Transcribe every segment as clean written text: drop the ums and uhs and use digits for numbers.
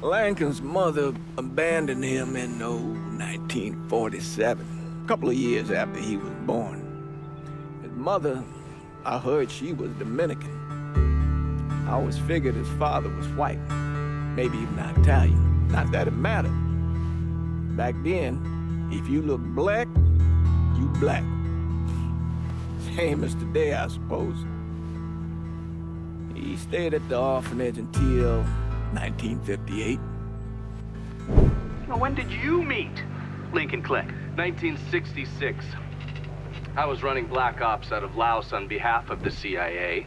Lincoln's mother abandoned him in 1947, a couple of years after he was born. His mother, I heard she was Dominican. I always figured his father was white, maybe even Italian. Not that it mattered. Back then, if you look black, you black. Same as today, I suppose. He stayed at the orphanage until 1958. Now, when did you meet Lincoln Click? 1966. I was running black ops out of Laos on behalf of the CIA.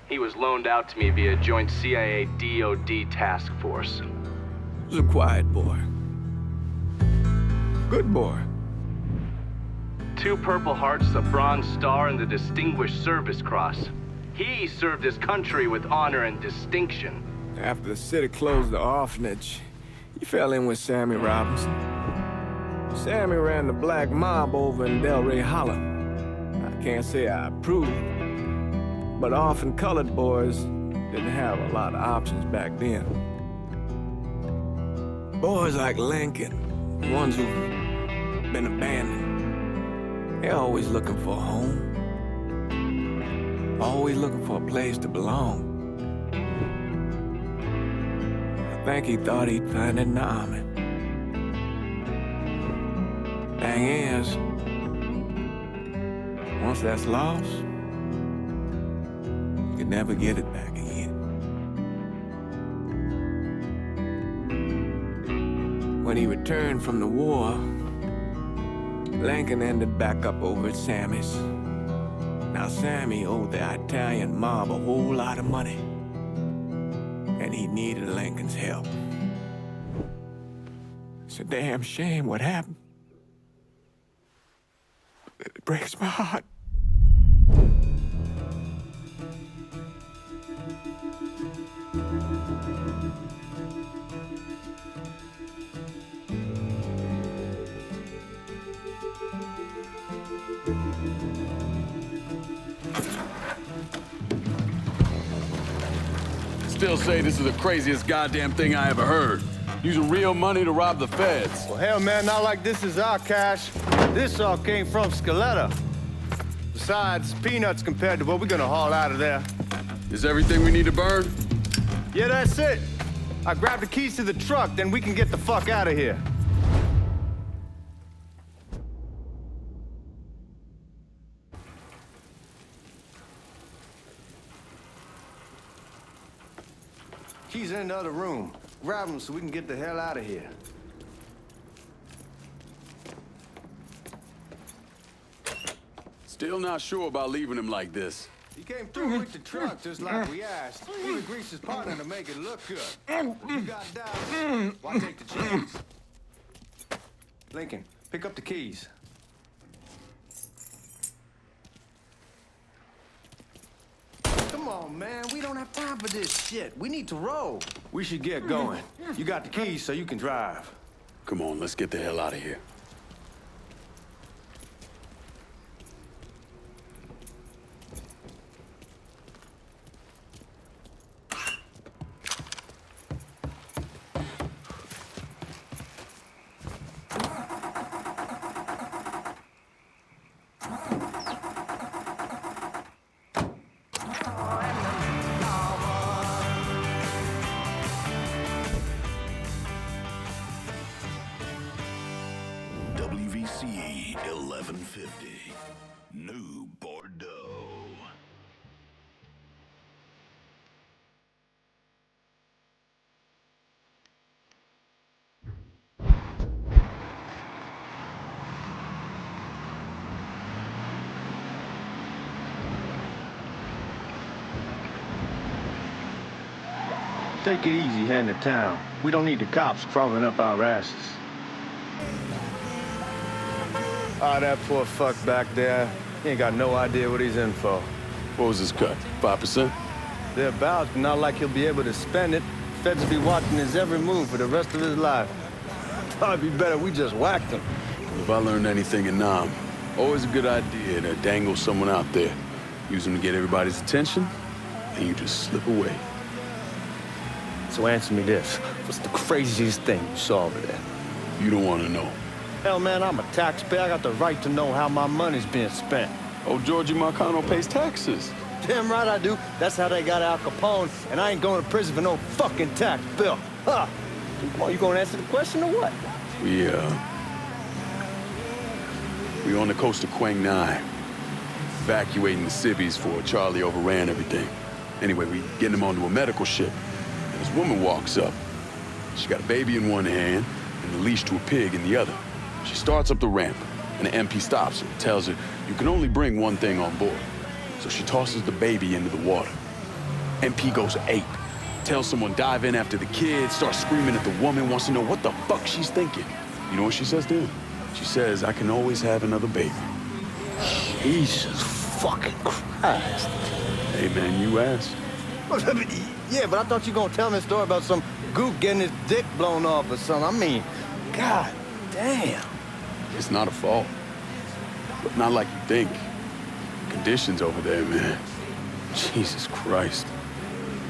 He was loaned out to me via joint CIA-DOD task force. He was a quiet boy. Good boy. 2 Purple Hearts, a Bronze Star, and the Distinguished Service Cross. He served his country with honor and distinction. After the city closed the orphanage, he fell in with Sammy Robinson. Sammy ran the black mob over in Delray Hollow. I can't say I approved, but orphan colored boys didn't have a lot of options back then. Boys like Lincoln, the ones who've been abandoned, they're always looking for a home. Always looking for a place to belong. I think he thought he'd find it in the army. Thing is, once that's lost, you can never get it back again. When he returned from the war, Lincoln ended back up over at Sammy's. Now, Sammy owed the Italian mob a whole lot of money, and he needed Lincoln's help. It's a damn shame what happened. It breaks my heart. Still say this is the craziest goddamn thing I ever heard. Using real money to rob the feds. Well, hell, man, not like this is our cash. This all came from Scaletta. Besides, peanuts compared to what we're gonna haul out of there. Is everything we need to burn? Yeah, that's it. I grabbed the keys to the truck, then we can get the fuck out of here. Keys in the other room. Grab them so we can get the hell out of here. Still not sure about leaving him like this. He came through with the truck just like we asked. Even greased his partner to make it look good. You got doubts? Why take the chance? Lincoln, pick up the keys. Come on, man. We don't have time for this shit. We need to roll. We should get going. You got the keys so you can drive. Come on, let's get the hell out of here. WVC 1150, New Bordeaux. Take it easy heading to town. We don't need the cops crawling up our asses. Ah, that poor fuck back there. He ain't got no idea what he's in for. What was his cut? 5%? Thereabouts, but not like he'll be able to spend it. Feds will be watching his every move for the rest of his life. Thought it'd be better we just whacked him. If I learned anything in Nam, always a good idea to dangle someone out there. Use them to get everybody's attention, and you just slip away. So answer me this. What's the craziest thing you saw over there? You don't want to know. Hell, man, I'm a taxpayer. I got the right to know how my money's being spent. Oh, Georgie Marcano pays taxes. Damn right I do. That's how they got Al Capone, and I ain't going to prison for no fucking tax bill. Huh. Come on, you gonna answer the question or what? We on the coast of Quang Nai, evacuating the civvies for Charlie overran everything. Anyway, we getting him onto a medical ship, and this woman walks up. She got a baby in one hand and the leash to a pig in the other. She starts up the ramp, and the MP stops her and tells her, you can only bring one thing on board. So she tosses the baby into the water. MP goes ape, tells someone dive in after the kid, starts screaming at the woman, wants to know what the fuck she's thinking. You know what she says to him? She says, I can always have another baby. Jesus fucking Christ. Hey man, you asked. Yeah, but I thought you were gonna tell me a story about some gook getting his dick blown off or something. I mean, god damn. It's not a fault. But not like you think. Conditions over there, man. Jesus Christ.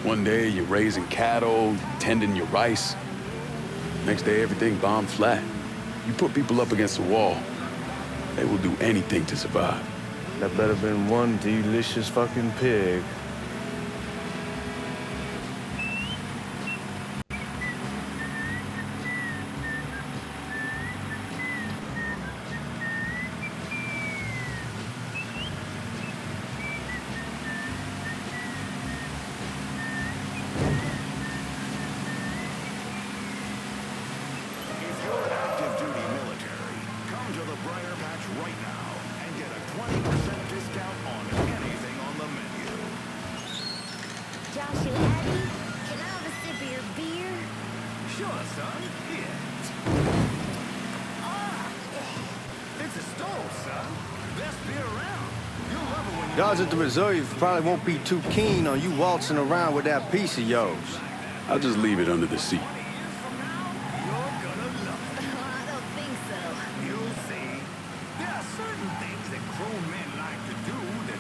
One day you're raising cattle, tending your rice. Next day everything bombed flat. You put people up against the wall, they will do anything to survive. That better been one delicious fucking pig. If you're active duty military, come to the Briar Patch right now and get a 20% discount on anything on the menu. Josh and Abby, can I have a sip of your beer? Sure, son. Here. It's a stove, son. Best beer around. You'll love it when you... Guys at the reserve probably won't be too keen on you waltzing around with that piece of yours. I'll just leave it under the seat. You're gonna love it. I don't think so. You'll see. There are certain things that grown men like to do that...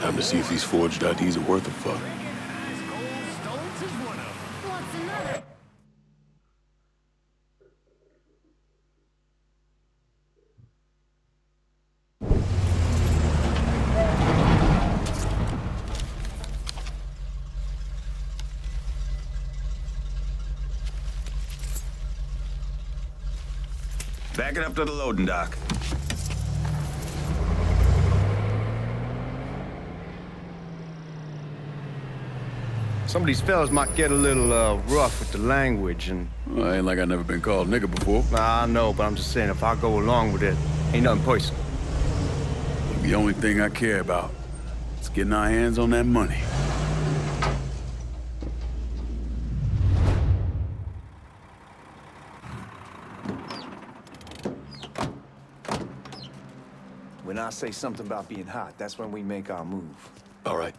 Time to see if these forged IDs are worth a fuck. Recognized gold stones is one of them. What's another? Back it up to the loading dock. Some of these fellas might get a little rough with the language, and Well, ain't like I never been called nigga before. I know, but I'm just saying if I go along with it, ain't nothing personal. The only thing I care about is getting our hands on that money. When I say something about being hot, that's when we make our move. All right.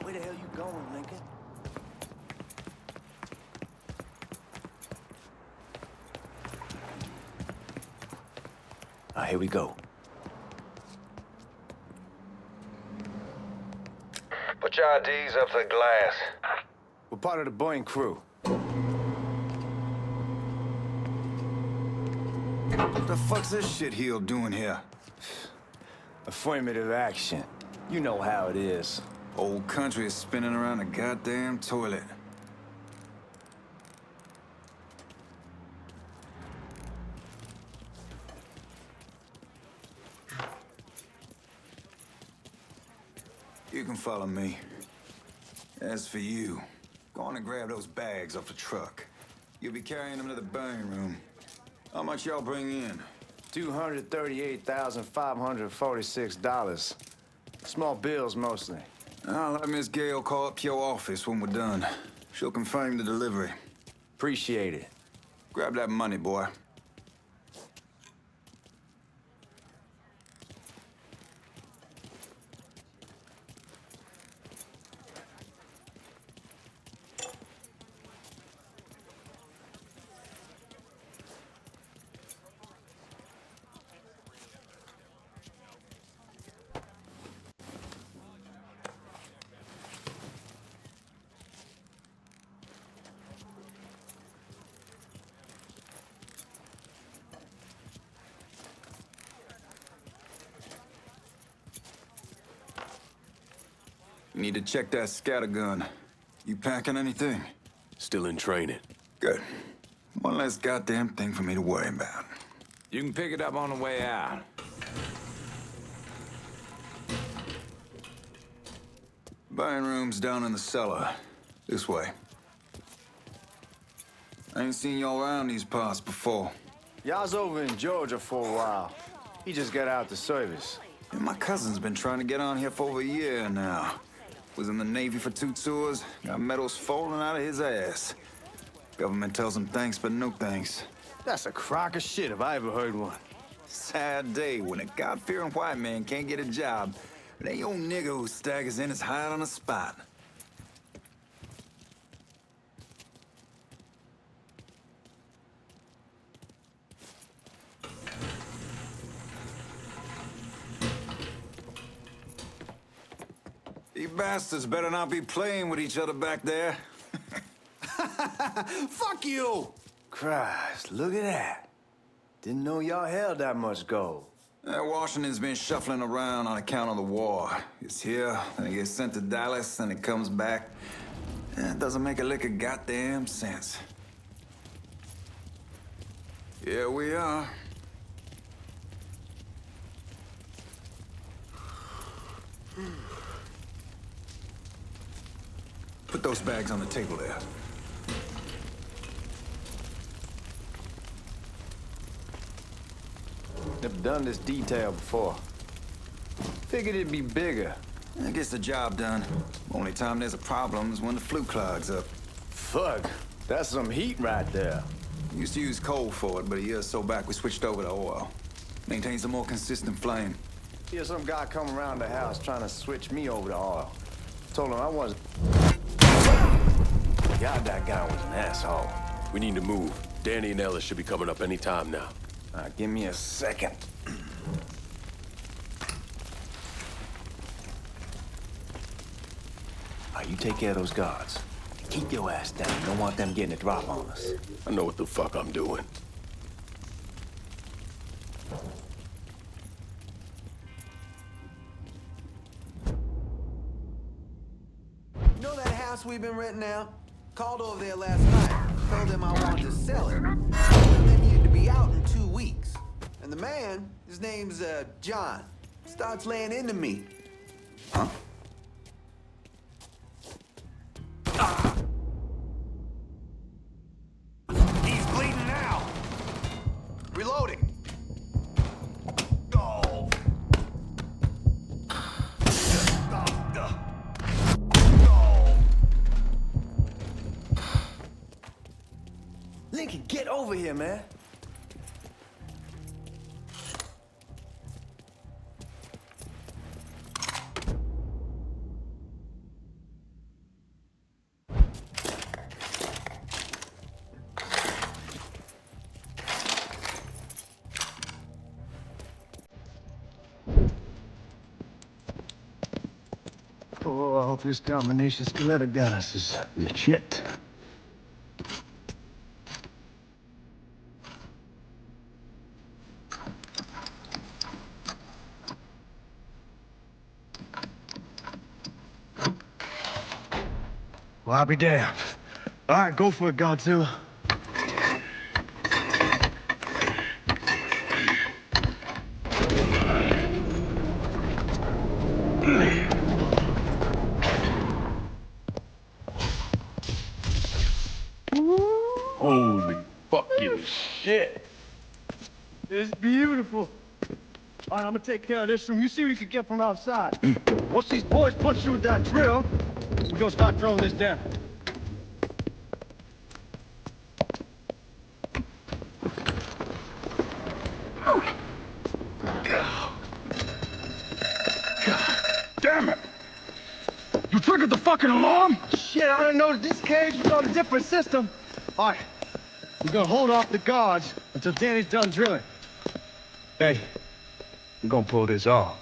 Where the hell you going, Lincoln? All right, here we go. Put your IDs up to the glass. We're part of the Boeing crew. What the fuck's this shitheel doing here? Affirmative action. You know how it is. Old country is spinning around a goddamn toilet. You can follow me. As for you, go on and grab those bags off the truck. You'll be carrying them to the burning room. How much y'all bring in? $238,546. Small bills, mostly. I'll let Miss Gale call up your office when we're done. She'll confirm the delivery. Appreciate it. Grab that money, boy. You need to check that scatter gun. You packing anything? Still in training. Good. One less goddamn thing for me to worry about. You can pick it up on the way out. Buying room's down in the cellar. This way. I ain't seen y'all around these parts before. Y'all's over in Georgia for a while. He just got out the service. And my cousin's been trying to get on here for over a year now. Was in the Navy for 2 tours, got medals falling out of his ass. Government tells him thanks, but no thanks. That's a crock of shit if I ever heard one. Sad day when a God-fearing white man can't get a job, but any old nigga who staggers in is hired on the spot. You bastards better not be playing with each other back there. Fuck you! Christ, look at that. Didn't know y'all held that much gold. Washington's been shuffling around on account of the war. It's here, then it gets sent to Dallas, and it comes back. It doesn't make a lick of goddamn sense. Here we are. Put those bags on the table there. Never done this detail before. Figured it'd be bigger. It gets the job done. Only time there's a problem is when the flue clogs up. Fuck, that's some heat right there. Used to use coal for it, but a year or so back we switched over to oil. Maintains a more consistent flame. Here's some guy come around the house trying to switch me over to oil. Told him I wasn't. God, that guy was an asshole. We need to move. Danny and Ellis should be coming up any time now. Give me a second. You take care of those guards. Keep your ass down. You don't want them getting a drop on us. I know what the fuck I'm doing. You know that house we've been renting out? Called over there last night. Told them I wanted to sell it. They needed to be out in 2 weeks. And the man, his name's John, starts laying into me. Huh? He's bleeding now. Reloading. Lincoln, get over here, man. Oh, I hope this domination stiletto gun us is legit. Well, I'll be damned. All right, go for it, Godzilla. Holy fucking shit. It's beautiful. All right, I'm gonna take care of this room. You see what you can get from outside. Once these boys punch you with that drill, we're gonna start throwing this down. Damn it! You triggered the fucking alarm? Shit, I didn't know that this cage was on a different system. All right, we're gonna hold off the guards until Danny's done drilling. Hey, we're gonna pull this off.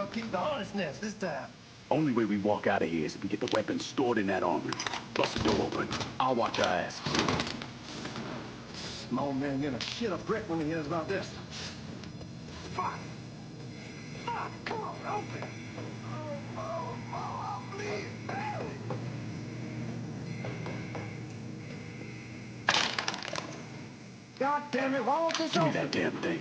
gonna keep the honestness this time. Only way we walk out of here is if we get the weapons stored in that armory. Bust the door open. I'll watch our asses. Small man gonna shit a brick when he hears about this. Fuck! Fuck! Come on, open! Oh, I'm bleeding badly. God damn it, why won't this Give me open? that damn thing.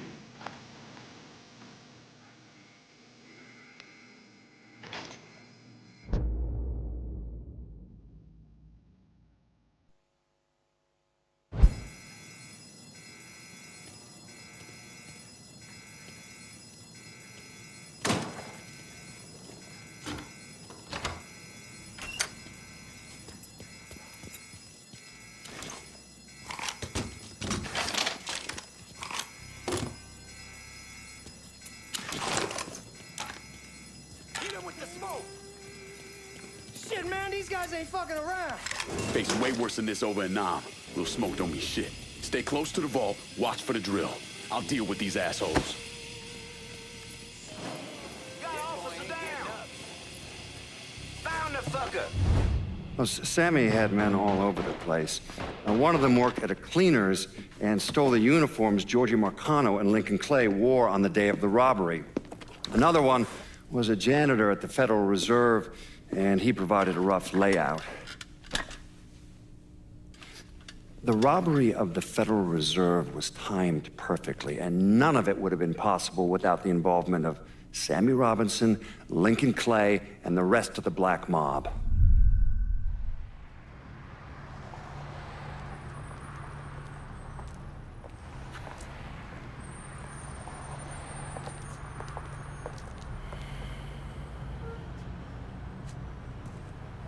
Shit, man, these guys ain't fucking around. Facing way worse than this over in Nam. Little smoke don't mean shit. Stay close to the vault, watch for the drill. I'll deal with these assholes. Got officer down! Found the fucker! Well, Sammy had men all over the place. One of them worked at a cleaner's and stole the uniforms Georgie Marcano and Lincoln Clay wore on the day of the robbery. Another one was a janitor at the Federal Reserve, and he provided a rough layout. The robbery of the Federal Reserve was timed perfectly, and none of it would have been possible without the involvement of Sammy Robinson, Lincoln Clay, and the rest of the black mob.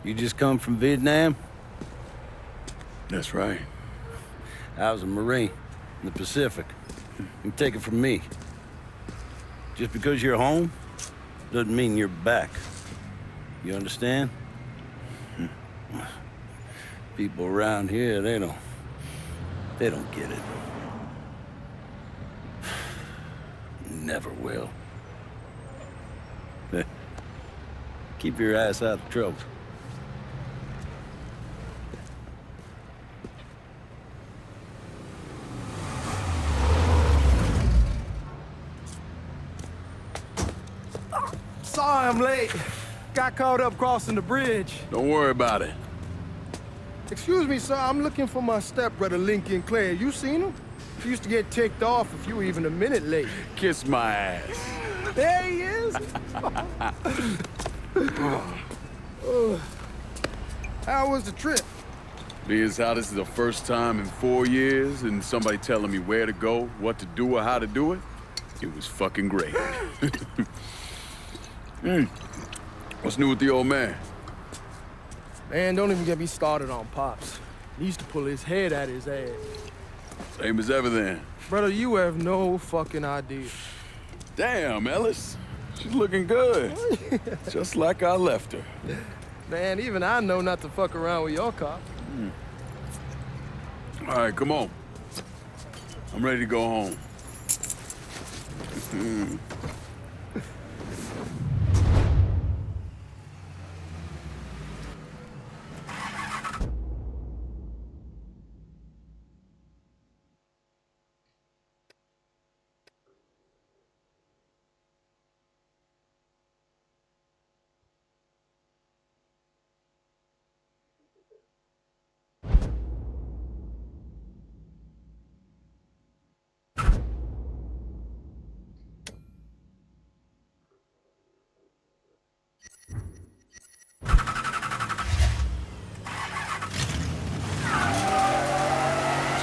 You just come from Vietnam? That's right. I was a Marine in the Pacific. You take it from me. Just because you're home doesn't mean you're back. You understand? People around here, they don't get it. Never will. Keep your ass out of trouble. Sorry I'm late. Got caught up crossing the bridge. Don't worry about it. Excuse me, sir. I'm looking for my stepbrother, Lincoln Clay. You seen him? He used to get ticked off if you were even a minute late. Kiss my ass. There he is. How was the trip? Being as how this is the first time in 4 years and somebody telling me where to go, what to do, or how to do it, it was fucking great. What's new with the old man? Man, don't even get me started on Pops. He used to pull his head out his ass. Same as ever then. Brother, you have no fucking idea. Damn, Ellis. She's looking good. Just like I left her. Man, even I know not to fuck around with your cop. All right, come on. I'm ready to go home.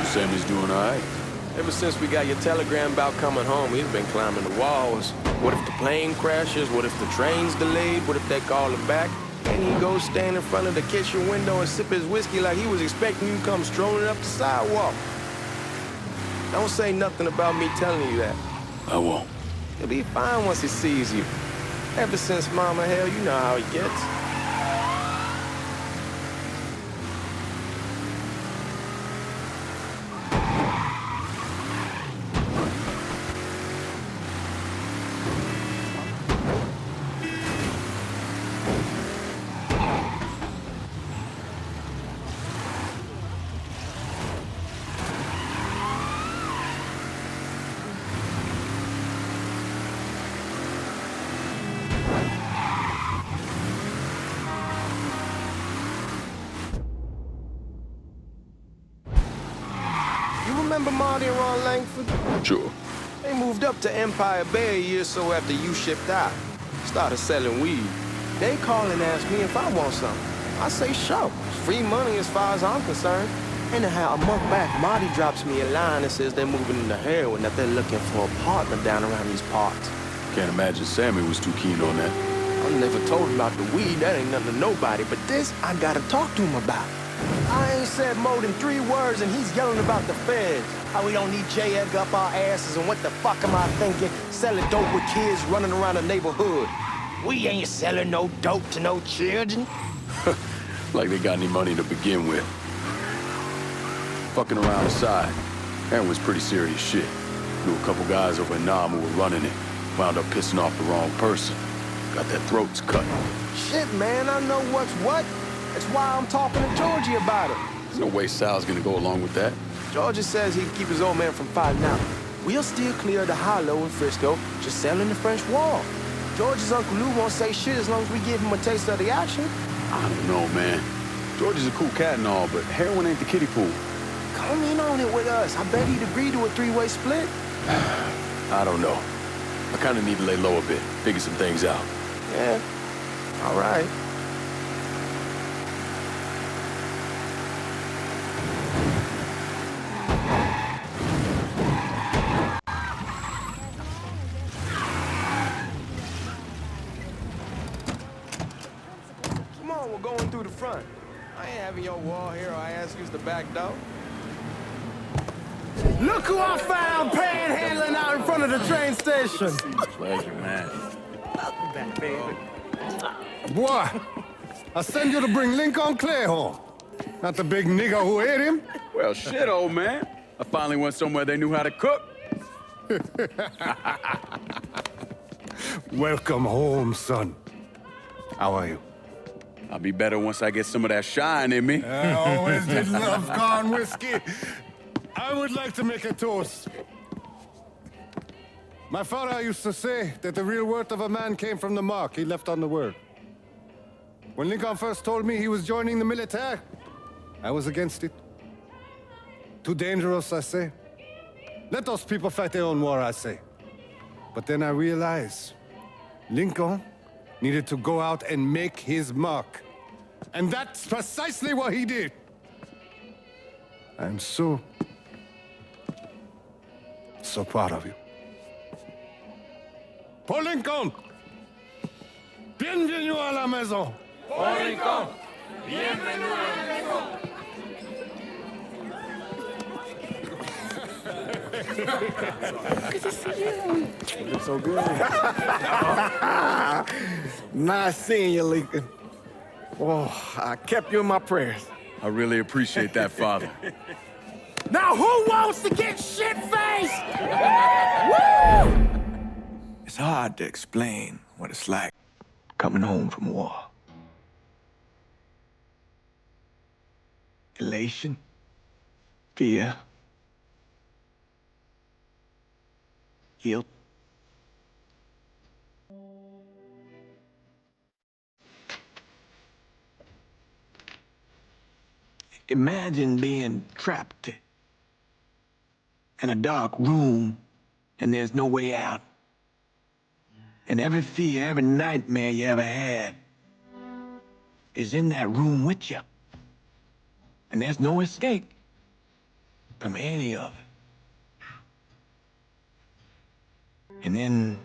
Sammy's doing all right. Ever since we got your telegram about coming home, he's been climbing the walls. What if the plane crashes? What if the train's delayed? What if they call him back? And he goes stand in front of the kitchen window and sip his whiskey like he was expecting you to come strolling up the sidewalk. Don't say nothing about me telling you that. I won't. He'll be fine once he sees you. Ever since Mama, hell, you know how he gets. remember Marty and Ron Langford? Sure. They moved up to Empire Bay a year or so after you shipped out. Started selling weed. They call and ask me if I want something. I say, sure. It's free money as far as I'm concerned. Anyhow, a month back, Marty drops me a line and says they're moving into heroin, that they're looking for a partner down around these parts. Can't imagine Sammy was too keen on that. I never told him about the weed. That ain't nothing to nobody. But this, I gotta talk to him about. I ain't said more than 3 words, and he's yelling about the feds. How we don't need J. Edgar up our asses, and what the fuck am I thinking? Selling dope with kids running around the neighborhood. We ain't selling no dope to no children. Like they got any money to begin with. Fucking around aside, heroin was pretty serious shit. Knew a couple guys over in Nam who were running it. Wound up pissing off the wrong person. Got their throats cut. Shit, man, I know what's what. That's why I'm talking to Georgie about it. There's no way Sal's gonna go along with that. Georgie says he'd keep his old man from fighting out. We'll steer clear of the Hollow in Frisco, just selling the French Wall. George's Uncle Lou won't say shit as long as we give him a taste of the action. I don't know, man. George is a cool cat and all, but heroin ain't the kiddie pool. Come in on it with us. I bet he'd agree to a 3-way split. I don't know. I kind of need to lay low a bit, figure some things out. Yeah, all right. Come on, we're going through the front. I ain't having your wall here or I ask you the back door. Look who I found panhandling out in front of the train station. Pleasure, man. Welcome back, baby. Boy, I sent you to bring Lincoln Clay home. Not the big nigger who ate him. Well, shit, old man. I finally went somewhere they knew how to cook. Welcome home, son. How are you? I'll be better once I get some of that shine in me. I always did love corn whiskey. I would like to make a toast. My father used to say that the real worth of a man came from the mark he left on the world. When Lincoln first told me he was joining the military, I was against it. Too dangerous, I say. Let those people fight their own war, I say. But then I realized Lincoln needed to go out and make his mark. And that's precisely what he did. I'm so proud of you. Paul Lincoln! Bienvenue à la maison! Paul Lincoln! Bienvenue à la maison! Good to see you. You look so good. Nice seeing you, Lincoln. Oh, I kept you in my prayers. I really appreciate that, Father. Now who wants to get shit-faced? Woo! It's hard to explain what it's like coming home from war. Elation, fear, guilt. Imagine being trapped in a dark room and there's no way out. And every fear, every nightmare you ever had is in that room with you. And there's no escape from any of it. And then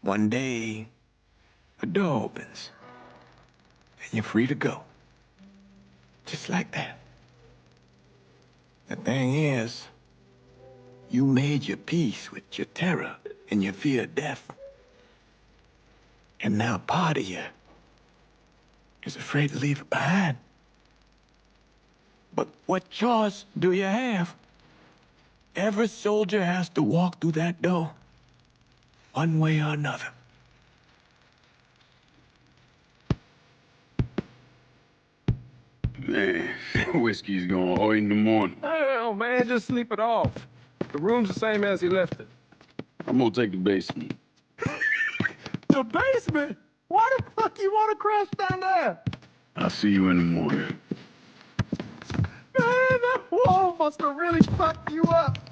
one day, a door opens and you're free to go. Just like that. The thing is, you made your peace with your terror and your fear of death. And now part of you is afraid to leave it behind. But what choice do you have? Every soldier has to walk through that door, one way or another. Man, whiskey's going early in the morning. Oh, man, just sleep it off. The room's the same as you left it. I'm gonna take the basement. The basement? Why the fuck you want to crash down there? I'll see you in the morning. Man, that wall must have really fucked you up.